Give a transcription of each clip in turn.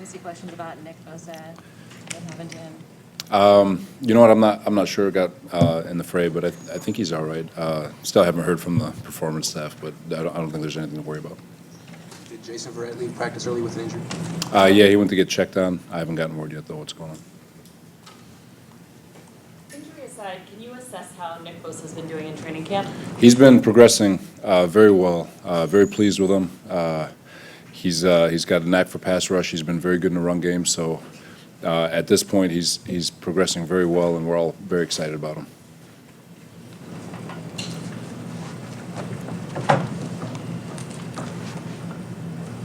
obviously questions about Nick Bosa. What happened to him? You know what? I'm not sure. Got in the fray, but I think he's all right. Still haven't heard from the performance staff, but I don't think there's anything to worry about. Did Jason Verrett leave practice early with an injury? Yeah, he went to get checked on. I haven't gotten word yet though what's going on. Injury aside, can you assess how Nick Bosa has been doing in training camp? He's been progressing very well. Very pleased with him. He's got a knack for pass rush. He's been very good in the run game. So at this point, he's progressing very well, and we're all very excited about him.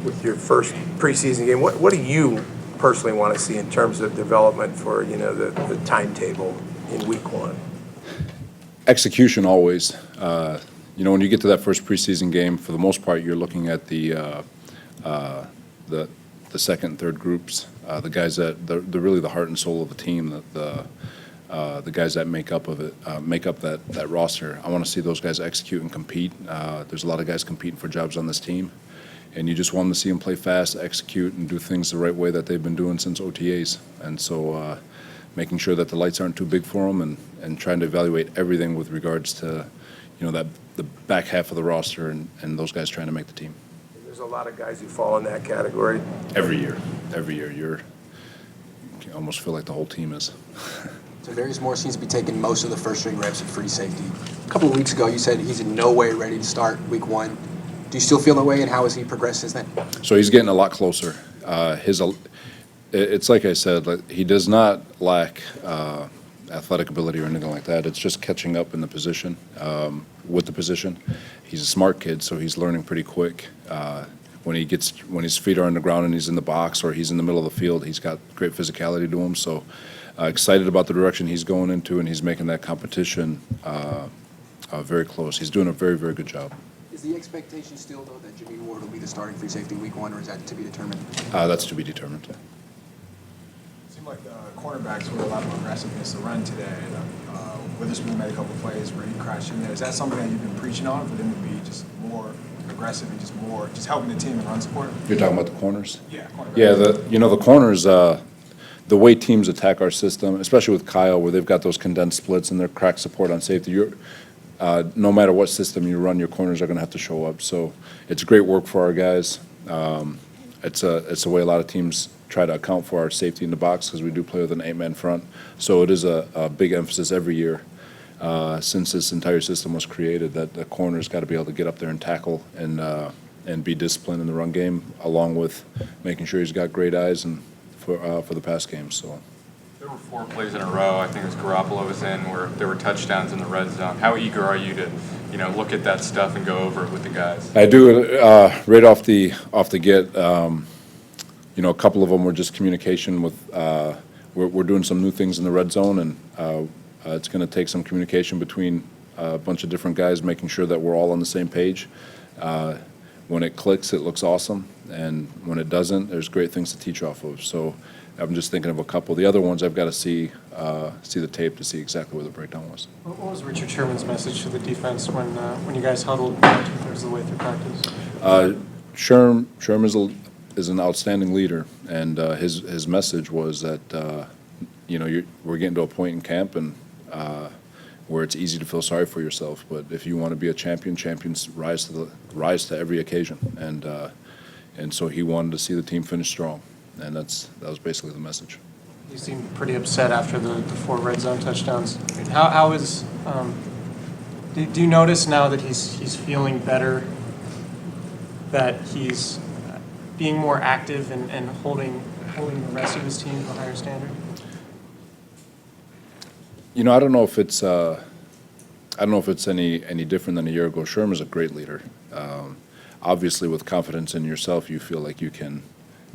With your first preseason game, what do you personally want to see in terms of development for the timetable in week one? Execution always. When you get to that first preseason game, for the most part, you're looking at the second and third groups, the guys that they're really the heart and soul of the team, the guys that make up that roster. I want to see those guys execute and compete. There's a lot of guys competing for jobs on this team, and you just want to see them play fast, execute, and do things the right way that they've been doing since OTAs. And so making sure that the lights aren't too big for them and trying to evaluate everything with regards to the back half of the roster and those guys trying to make the team. There's a lot of guys who fall in that category. Every year, you almost feel like the whole team is. So Darius Moore seems to be taking most of the first-string reps at free safety. A couple of weeks ago, you said he's in no way ready to start week one. Do you still feel that way, and how has he progressed since then? So he's getting a lot closer. It's like I said, he does not lack athletic ability or anything like that. It's just catching up in the position, with the position. He's a smart kid, so he's learning pretty quick. When his feet are on the ground and he's in the box or he's in the middle of the field, he's got great physicality to him. So excited about the direction he's going into, and he's making that competition very close. He's doing a very, very good job. Is the expectation still, though, that Jimmy Ward will be the starting free safety week one, or is that to be determined? That's to be determined. It seemed like the cornerbacks were a lot more aggressive against the run today. Witherspoon made a couple of plays where he crashed in there. Is that something that you've been preaching on, for them to be just more aggressive and just helping the team in run support? You're talking about the corners? Yeah, cornerbacks. Yeah, the corners, the way teams attack our system, especially with Kyle, where they've got those condensed splits and their crack support on safety, no matter what system you run, your corners are going to have to show up. So it's great work for our guys. It's a way a lot of teams try to account for our safety in the box, because we do play with an 8-man front. So it is a big emphasis every year since this entire system was created, that the corner's got to be able to get up there and tackle and be disciplined in the run game, along with making sure he's got great eyes and for the pass game. So. There were 4 plays in a row, I think it was Garoppolo was in, where there were touchdowns in the red zone. How eager are you to, look at that stuff and go over it with the guys? I do it right off the get. A couple of them were just communication with. We're doing some new things in the red zone, and it's going to take some communication between a bunch of different guys, making sure that we're all on the same page. When it clicks, it looks awesome, and when it doesn't, there's great things to teach off of. So I'm just thinking of a couple. The other ones, I've got to see the tape to see exactly where the breakdown was. What was Richard Sherman's message to the defense when you guys huddled 2/3 of the way through practice? Sherman is an outstanding leader, and his message was that we're getting to a point in camp and where it's easy to feel sorry for yourself, but if you want to be a champion, champions rise to every occasion, and so he wanted to see the team finish strong, and that was basically the message. You seemed pretty upset after the 4 red zone touchdowns. How is do you notice now that he's feeling better, that he's being more active and holding the rest of his team to a higher standard? I don't know if it's any different than a year ago. Sherman's a great leader. Obviously, with confidence in yourself, you feel like you can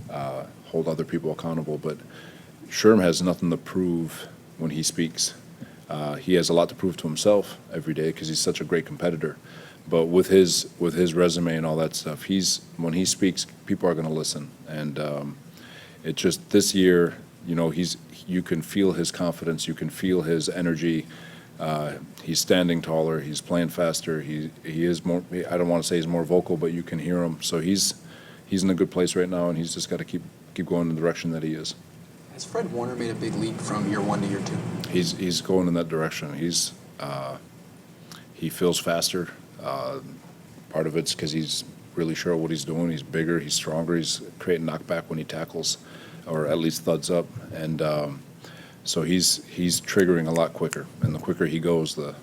hold other people accountable. But Sherman has nothing to prove when he speaks. He has a lot to prove to himself every day because he's such a great competitor. But with his resume and all that stuff, when he speaks, people are going to listen. And it just this year, you can feel his confidence, you can feel his energy. He's standing taller, he's playing faster. He is more. I don't want to say he's more vocal, but you can hear him. So he's he's in a good place right now, and he's just got to keep going in the direction that he is. Has Fred Warner made a big leap from year one to year two? He's going in that direction. He feels faster. Part of it's because he's really sure of what he's doing. He's bigger, he's stronger, he's creating knockback when he tackles, or at least thuds up, and so he's triggering a lot quicker. And the quicker he goes, the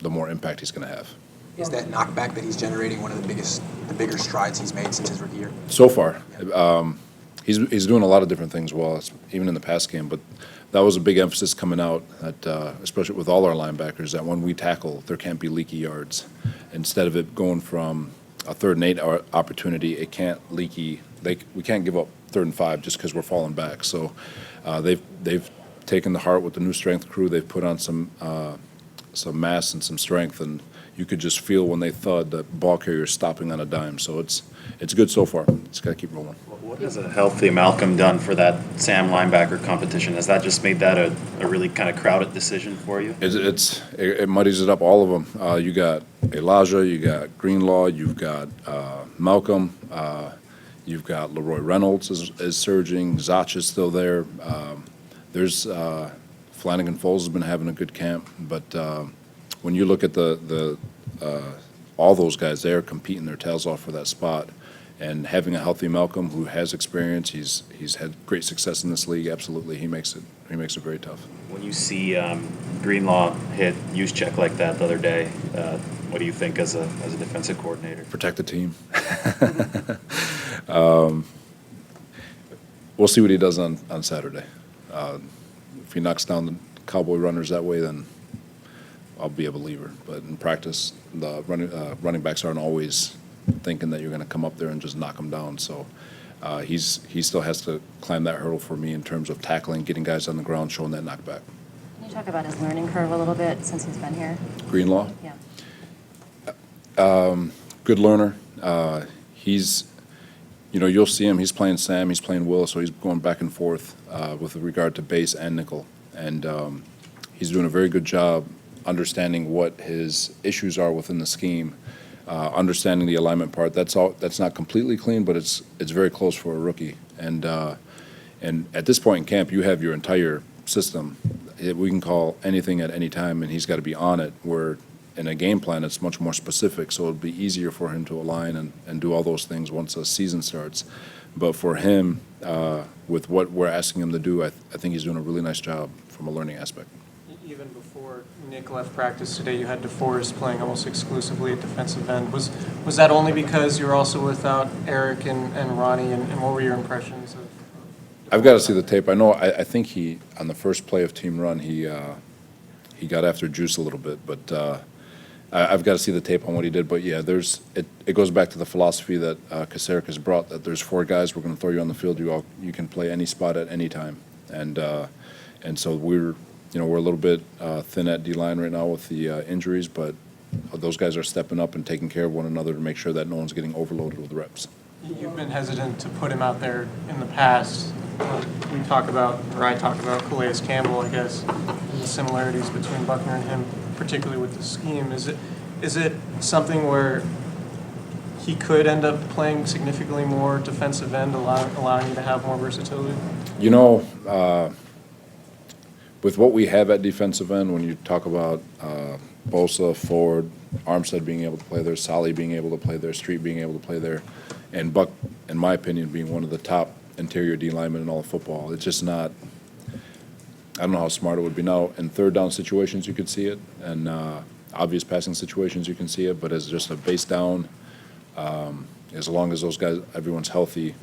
more impact he's going to have. Is that knockback that he's generating one of the bigger strides he's made since his rookie year? So far, he's doing a lot of different things well, even in the pass game. But that was a big emphasis coming out, that especially with all our linebackers, that when we tackle, there can't be leaky yards. Instead of it going from a 3rd and 8 opportunity, it can't leaky. We can't give up 3rd and 5 just because we're falling back. So they've taken the heart with the new strength crew. They've put on some mass and some strength, and you could just feel when they thud the ball carrier stopping on a dime. So it's good so far. It's got to keep rolling. What has a healthy Malcolm done for that Sam linebacker competition? Has that just made that a really kind of crowded decision for you? It muddies it up, all of them. You got Elijah, you got Greenlaw, you've got Malcolm, you've got Leroy Reynolds is surging, Zach is still there. There's Flanagan Foles has been having a good camp, but when you look at all those guys, they're competing their tails off for that spot. And having a healthy Malcolm who has experience, he's had great success in this league. Absolutely, he makes it very tough. When you see Greenlaw hit use check like that the other day, what do you think as a defensive coordinator? Protect the team. We'll see what he does on Saturday. If he knocks down the Cowboy runners that way, then I'll be a believer. But in practice, the running backs aren't always thinking that you're going to come up there and just knock them down. So he still has to climb that hurdle for me in terms of tackling, getting guys on the ground, showing that knockback. Can you talk about his learning curve a little bit since he's been here? Greenlaw? Yeah. Good learner. You'll see him. He's playing Sam, he's playing Will, so he's going back and forth with regard to base and nickel. And he's doing a very good job understanding what his issues are within the scheme, understanding the alignment part. That's not completely clean, but it's very close for a rookie. And at this point in camp, you have your entire system. We can call anything at any time, and he's got to be on it, where in a game plan, it's much more specific, so it'll be easier for him to align and do all those things once the season starts. But for him, with what we're asking him to do, I think he's doing a really nice job from a learning aspect. Even before Nick left practice today, you had DeForest playing almost exclusively at defensive end. Was that only because you were also without Eric and Ronnie, and what were your impressions of? I've got to see the tape. I know. I think he on the first play of team run he got after Juice a little bit, but I've got to see the tape on what he did. But yeah, it goes back to the philosophy that Kasarik has brought, that there's 4 guys, we're going to throw you on the field. You can play any spot at any time, and so we're a little bit thin at D-line right now with the injuries, but those guys are stepping up and taking care of one another to make sure that no one's getting overloaded with reps. You've been hesitant to put him out there in the past. I talk about Calais Campbell, I guess, and the similarities between Buckner and him, particularly with the scheme. Is it something where he could end up playing significantly more defensive end, allowing you to have more versatility? With what we have at defensive end, when you talk about Bosa, Ford, Armstead being able to play there, Saleh being able to play there, Street being able to play there, and Buck, in my opinion, being one of the top interior D linemen in all of football, it's just not. I don't know how smart it would be. Now, in third down situations, you could see it, and obvious passing situations, you can see it, but as just a base down, as long as those guys, everyone's healthy,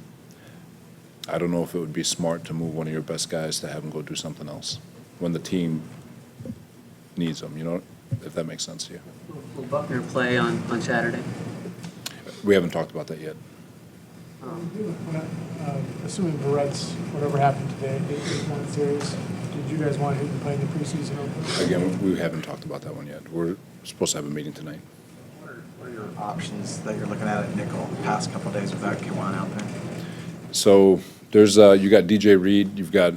I don't know if it would be smart to move one of your best guys to have him go do something else when the team needs them, if that makes sense to you. Will Buckner play on Saturday? We haven't talked about that yet. Assuming Barrett's, whatever happened today, is not serious, did you guys want him to play in the preseason opener? Again, we haven't talked about that one yet. We're supposed to have a meeting tonight. What are your options that you're looking at nickel the past couple of days without K1 out there? So there's you got DJ Reed, you've got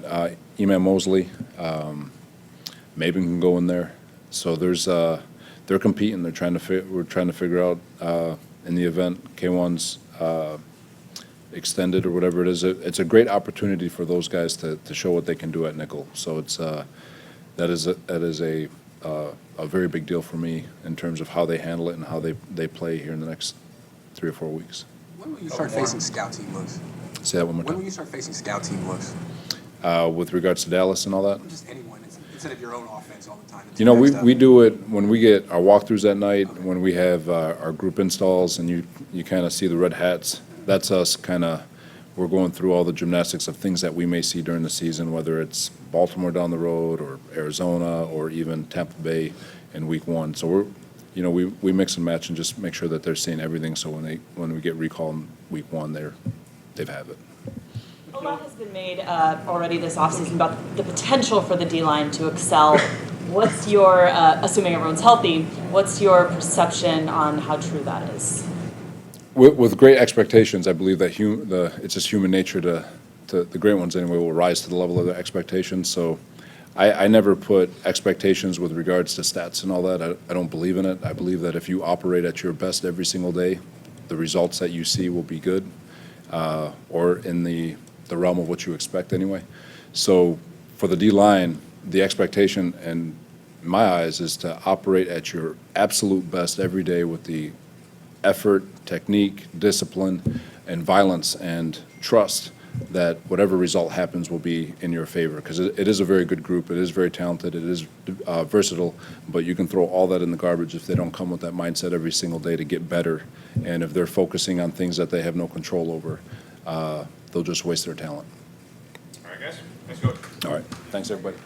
Eman Mosley, Maben can go in there. So there's they're competing. We're trying to figure out in the event K1's extended or whatever it is. It's a great opportunity for those guys to show what they can do at nickel. So that is a very big deal for me in terms of how they handle it and how they play here in the next 3 or 4 weeks. When will you start facing scout team looks? Say that one more When will time. you start facing scout team looks? With regards to Dallas and all that? Just anyone, instead of your own offense all the time. You know, we do it when we get our walkthroughs at night, when we have our group installs, and you kind of see the red hats. That's us kind of, we're going through all the gymnastics of things that we may see during the season, whether it's Baltimore down the road, or Arizona, or even Tampa Bay in week 1. So we mix and match and just make sure that they're seeing everything, so when we get recall in week 1, they've have it. A lot has been made already this offseason about the potential for the D-line to excel. What's your, assuming everyone's healthy, what's your perception on how true that is? With great expectations, I believe that it's just human nature to the great ones anyway will rise to the level of their expectations. So I never put expectations with regards to stats and all that. I don't believe in it. I believe that if you operate at your best every single day, the results that you see will be good, or in the realm of what you expect anyway. So for the D-line, the expectation in my eyes is to operate at your absolute best every day with the effort, technique, discipline, and violence and trust that whatever result happens will be in your favor, because it is a very good group, it is very talented, it is versatile, but you can throw all that in the garbage if they don't come with that mindset every single day to get better, and if they're focusing on things that they have no control over, they'll just waste their talent. All right, guys, let's go. All right, thanks, everybody.